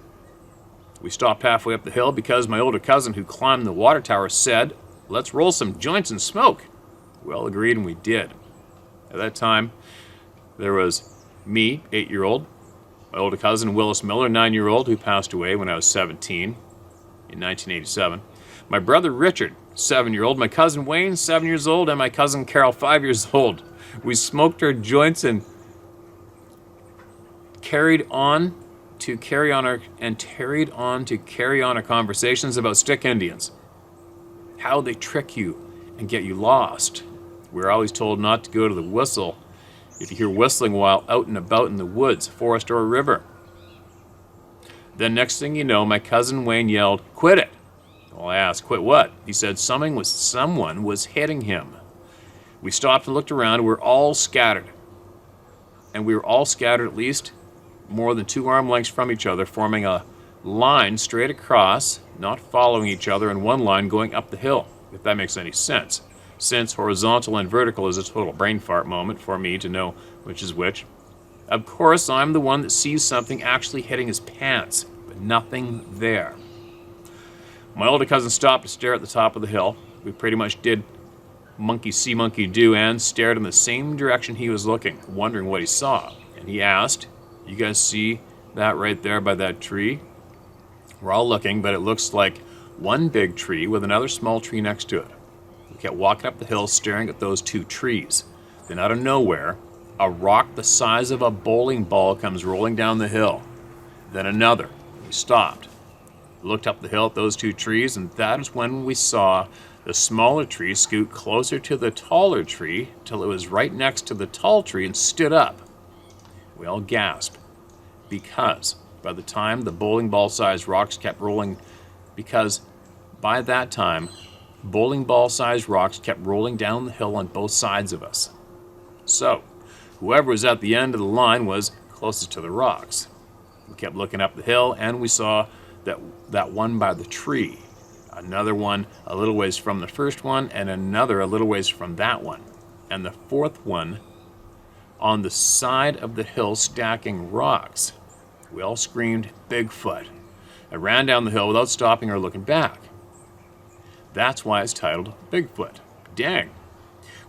We stopped halfway up the hill because my older cousin who climbed the water tower said, "Let's roll some joints and smoke." We all agreed, and we did. At that time, there was me, 8-year-old, my older cousin Willis Miller, 9-year-old, who passed away when I was 17 in 1987, my brother Richard, 7-year-old, my cousin Wayne, 7 years old, and my cousin Carol, 5 years old. We smoked our joints and carried on to carry on our conversations about stick Indians, how they trick you and get you lost. We're always told not to go to the whistle if you hear whistling while out and about in the woods, forest, or a river. Then next thing you know, my cousin Wayne yelled, "Quit it!" Well, I asked, "Quit what?" He said someone was hitting him. We stopped and looked around. We were all scattered. And we were all scattered at least more than 2 arm lengths from each other, forming a line straight across, not following each other in one line going up the hill, if that makes any sense. Since horizontal and vertical is a total brain fart moment for me to know which is which. Of course, I'm the one that sees something actually hitting his pants, but nothing there. My older cousin stopped to stare at the top of the hill. We pretty much did monkey see, monkey do, and stared in the same direction he was looking, wondering what he saw. And he asked, "You guys see that right there by that tree?" We're all looking, but it looks like one big tree with another small tree next to it. We kept walking up the hill, staring at those 2 trees. Then out of nowhere, a rock the size of a bowling ball comes rolling down the hill. Then another. We stopped. We looked up the hill at those 2 trees, and that is when we saw the smaller tree scoot closer to the taller tree till it was right next to the tall tree and stood up. We all gasped because by the time the bowling ball-sized rocks kept rolling, because by that time, bowling ball-sized rocks kept rolling down the hill on both sides of us. So, whoever was at the end of the line was closest to the rocks. We kept looking up the hill, and we saw that one by the tree, another one a little ways from the first one, and another a little ways from that one, and the 4th one on the side of the hill stacking rocks. We all screamed, "Bigfoot!" I ran down the hill without stopping or looking back. That's why it's titled Bigfoot. Dang.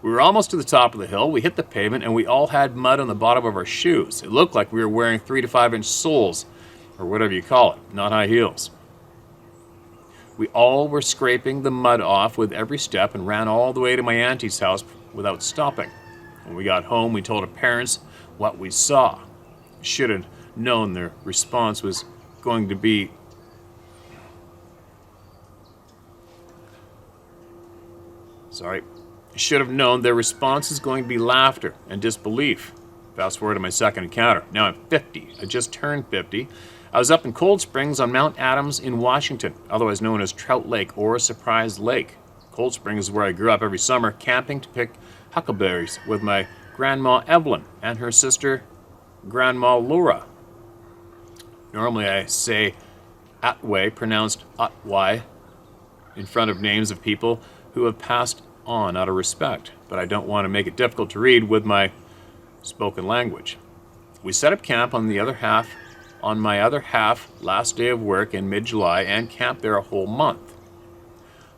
We were almost to the top of the hill. We hit the pavement, and we all had mud on the bottom of our shoes. It looked like we were wearing 3 to 5 inch soles, or whatever you call it, not high heels. We all were scraping the mud off with every step and ran all the way to my auntie's house without stopping. When we got home, we told our parents what we saw. Should have known their response was going to be should have known their response is going to be laughter and disbelief. Fast forward to my second encounter. Now I'm 50. I just turned 50. I was up in Cold Springs on Mount Adams in Washington, otherwise known as Trout Lake or Surprise Lake. Cold Springs is where I grew up every summer, camping to pick huckleberries with my grandma Evelyn and her sister Grandma Laura. Normally I say Atway, pronounced Atway, in front of names of people who have passed on out of respect, but I don't want to make it difficult to read with my spoken language. We set up camp on my other half last day of work in mid-July and camped there a whole month.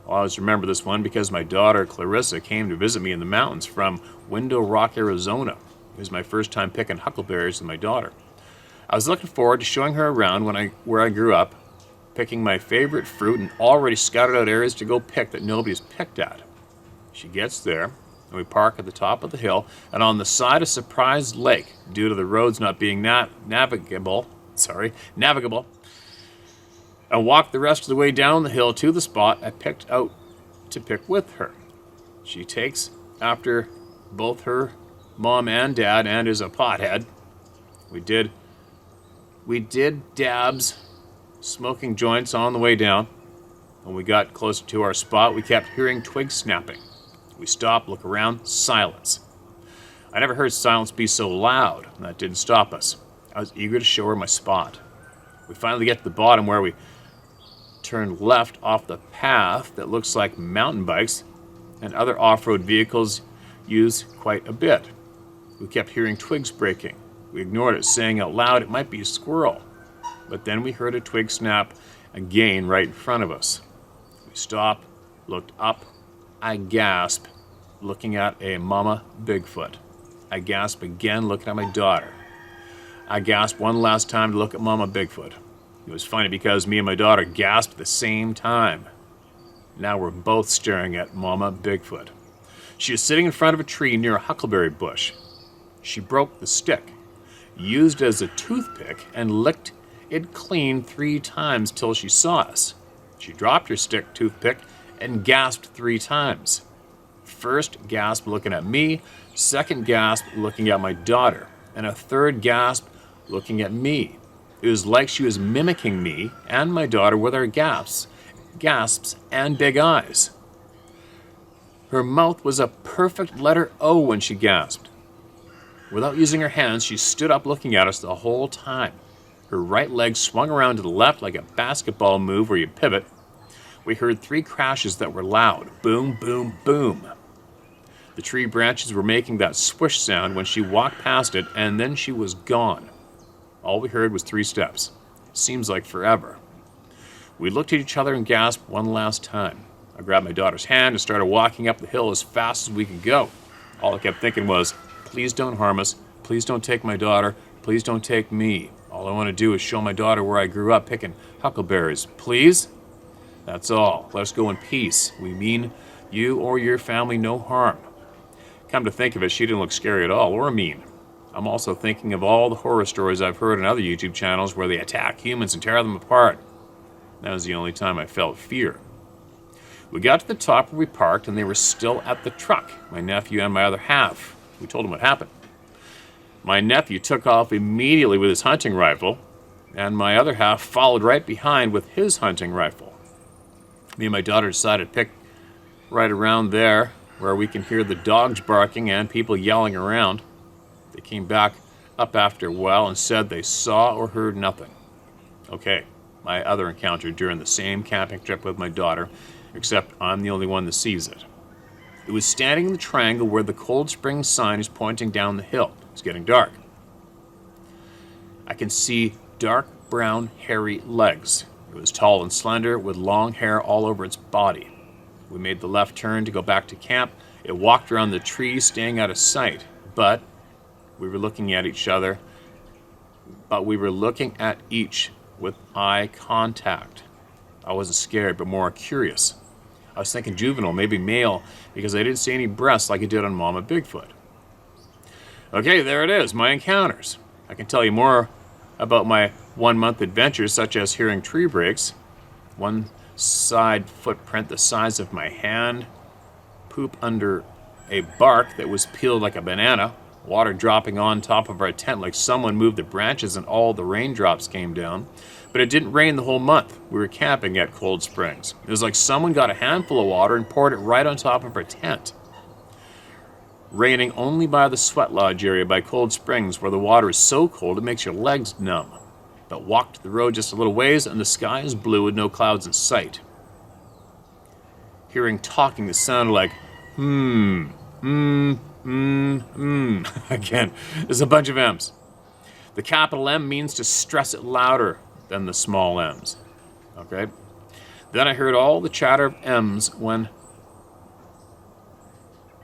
I always remember this one because my daughter Clarissa came to visit me in the mountains from Window Rock, Arizona. It was my first time picking huckleberries with my daughter. I was looking forward to showing her around where I grew up, picking my favorite fruit and already scouted out areas to go pick that nobody's picked at. She gets there, and we park at the top of the hill, and on the side of Surprise Lake, due to the roads not being navigable, and walk the rest of the way down the hill to the spot I picked out to pick with her. She takes after both her mom and dad and is a pothead. We did dabs, smoking joints on the way down. When we got closer to our spot, we kept hearing twigs snapping. We stopped, look around, silence. I never heard silence be so loud, and that didn't stop us. I was eager to show her my spot. We finally get to the bottom where we turn left off the path that looks like mountain bikes and other off-road vehicles use quite a bit. We kept hearing twigs breaking. We ignored it, saying out loud it might be a squirrel. But then we heard a twig snap again right in front of us. We stopped, looked up. I gasped, looking at a mama Bigfoot. I gasped again, looking at my daughter. I gasped one last time to look at Mama Bigfoot. It was funny because me and my daughter gasped at the same time. Now we're both staring at Mama Bigfoot. She is sitting in front of a tree near a huckleberry bush. She broke the stick, used as a toothpick, and licked it clean 3 times till she saw us. She dropped her stick toothpick and gasped 3 times. First gasp looking at me, second gasp looking at my daughter, and a third gasp looking at me. It was like she was mimicking me and my daughter with her gasps, and big eyes. Her mouth was a perfect letter O when she gasped. Without using her hands, she stood up looking at us the whole time. Her right leg swung around to the left like a basketball move where you pivot. We heard 3 crashes that were loud. Boom, boom, boom. The tree branches were making that swish sound when she walked past it, and then she was gone. All we heard was 3 steps. Seems like forever. We looked at each other and gasped one last time. I grabbed my daughter's hand and started walking up the hill as fast as we could go. All I kept thinking was, please don't harm us. Please don't take my daughter. Please don't take me. All I want to do is show my daughter where I grew up picking huckleberries. Please? That's all. Let us go in peace. We mean you or your family no harm. Come to think of it, she didn't look scary at all, or mean. I'm also thinking of all the horror stories I've heard on other YouTube channels where they attack humans and tear them apart. That was the only time I felt fear. We got to the top where we parked, and they were still at the truck, my nephew and my other half. We told him what happened. My nephew took off immediately with his hunting rifle, and my other half followed right behind with his hunting rifle. Me and my daughter decided to pick right around there where we can hear the dogs barking and people yelling around. They came back up after a while and said they saw or heard nothing. Okay, my other encounter during the same camping trip with my daughter, except I'm the only one that sees it. It was standing in the triangle where the Cold Spring sign is pointing down the hill. It's getting dark. I can see dark brown hairy legs. It was tall and slender with long hair all over its body. We made the left turn to go back to camp. It walked around the trees, staying out of sight. But we were looking at each other. With eye contact. I wasn't scared, but more curious. I was thinking juvenile, maybe male, because I didn't see any breasts like I did on Mama Bigfoot. Okay, there it is, my encounters. I can tell you more about my 1-month adventures, such as hearing tree breaks, one side footprint the size of my hand, poop under a bark that was peeled like a banana, water dropping on top of our tent like someone moved the branches and all the raindrops came down. But it didn't rain the whole month. We were camping at Cold Springs. It was like someone got a handful of water and poured it right on top of our tent. Raining only by the sweat lodge area by Cold Springs, where the water is so cold it makes your legs numb. But walk to the road just a little ways and the sky is blue with no clouds in sight. Hearing talking that sounded like, Again, there's a bunch of M's. The capital M means to stress it louder than the small m's. Okay? Then I heard all the chatter of M's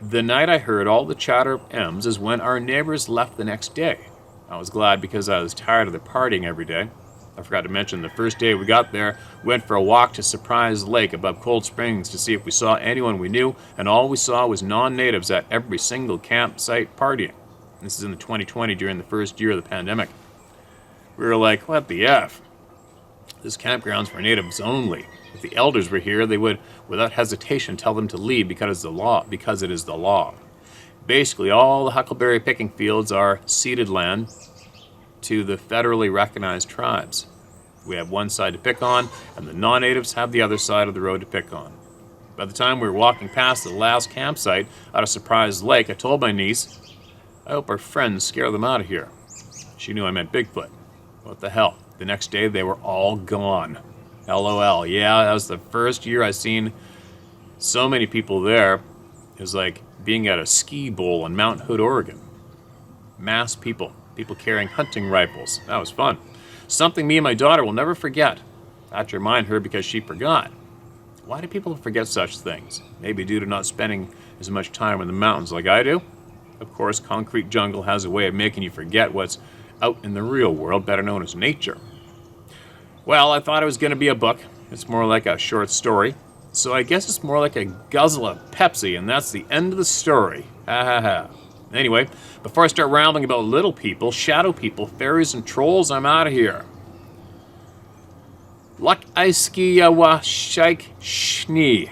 The night I heard all the chatter of M's is when our neighbors left the next day. I was glad because I was tired of the partying every day. I forgot to mention the first day we got there, we went for a walk to Surprise Lake above Cold Springs to see if we saw anyone we knew, and all we saw was non-natives at every single campsite partying. This is in the 2020 during the first year of the pandemic. We were like, what the F? This campground's for natives only. If the elders were here, they would, without hesitation, tell them to leave because it is the law. Basically, all the huckleberry picking fields are ceded land to the federally recognized tribes. We have one side to pick on, and the non-natives have the other side of the road to pick on. By the time we were walking past the last campsite out of Surprise Lake, I told my niece, I hope our friends scare them out of here. She knew I meant Bigfoot. What the hell? The next day, they were all gone. LOL. Yeah, that was the first year I seen so many people there. It was like being at a ski bowl in Mount Hood, Oregon. Mass people carrying hunting rifles. That was fun. Something me and my daughter will never forget. I had to remind her because she forgot. Why do people forget such things? Maybe due to not spending as much time in the mountains like I do. Of course, concrete jungle has a way of making you forget what's out in the real world, better known as nature. Well, I thought it was going to be a book. It's more like a short story. So I guess it's more like a guzzle of Pepsi, and that's the end of the story. Ha ha ha. Anyway, before I start rambling about little people, shadow people, fairies, and trolls, I'm out of here. Lak Aiskiyawa Shaik Shni.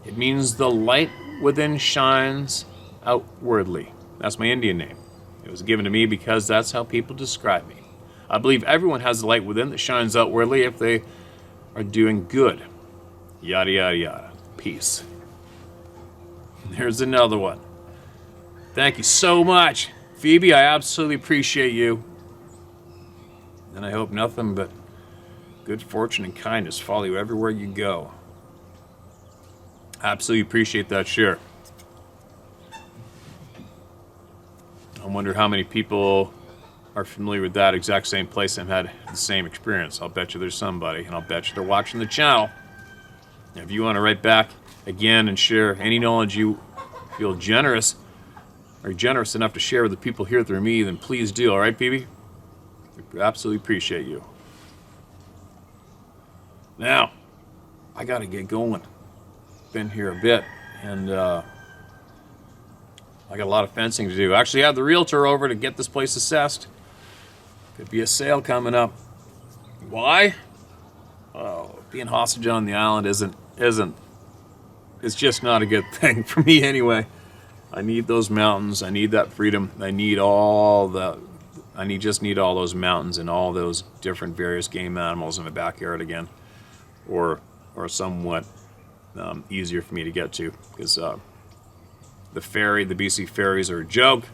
It means the light within shines outwardly. That's my Indian name. It was given to me because that's how people describe me. I believe everyone has a light within that shines outwardly if they are doing good. Yada, yada, yada. Peace. There's another one. Thank you so much, Phoebe. I absolutely appreciate you. And I hope nothing but good fortune and kindness follow you everywhere you go. Absolutely appreciate that share. I wonder how many people are familiar with that exact same place and had the same experience. I'll bet you there's somebody, and I'll bet you they're watching the channel. If you want to write back again and share any knowledge you feel generous enough to share with the people here through me, then please do. All right, Phoebe? I absolutely appreciate you. Now, I got to get going. Been here a bit, and I got a lot of fencing to do. Actually, I have the realtor over to get this place assessed. Could be a sale coming up. Why? Oh, being hostage on the island isn't. It's just not a good thing for me anyway. I need those mountains. I need that freedom. I need all those mountains and all those different various game animals in my backyard again, or somewhat easier for me to get to, because the BC ferries are a joke.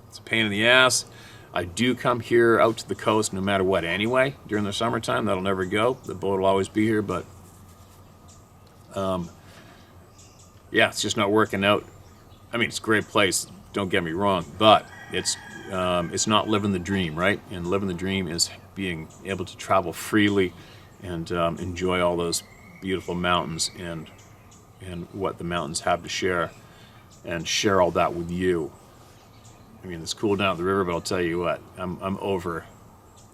It's a pain in the ass. I do come here out to the coast no matter what anyway. During the summertime, that'll never go. The boat will always be here, but yeah, it's just not working out. I mean, it's a great place, don't get me wrong, but it's not living the dream, right? And living the dream is being able to travel freely and enjoy all those beautiful mountains and what the mountains have to share, and share all that with you. I mean, it's cool down at the river, but I'll tell you what, I'm over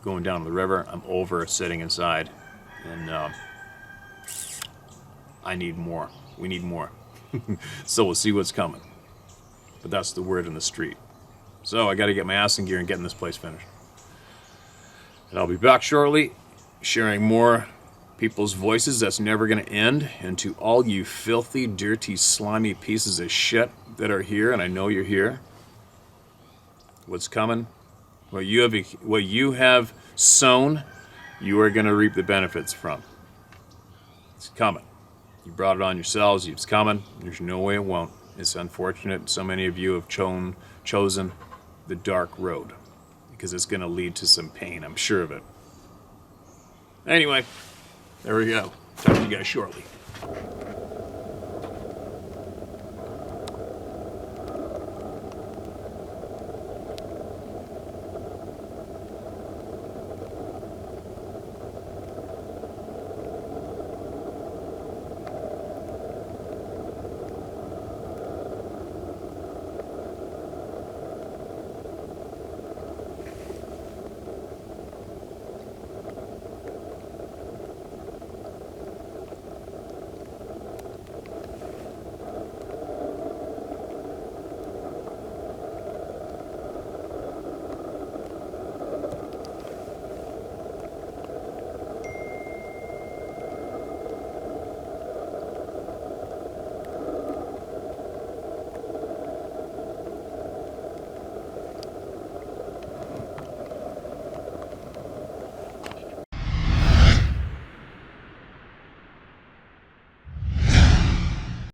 going down to the river. I'm over sitting inside, and I need more. We need more. So we'll see what's coming. But that's the word in the street. So I got to get my ass in gear and getting this place finished. And I'll be back shortly, sharing more people's voices. That's never going to end. And to all you filthy, dirty, slimy pieces of shit that are here, and I know you're here, what's coming, what you have sown, you are going to reap the benefits from. It's coming. You brought it on yourselves. It's coming. There's no way it won't. It's unfortunate so many of you have chosen the dark road, because it's going to lead to some pain. I'm sure of it. Anyway, there we go. Talk to you guys shortly.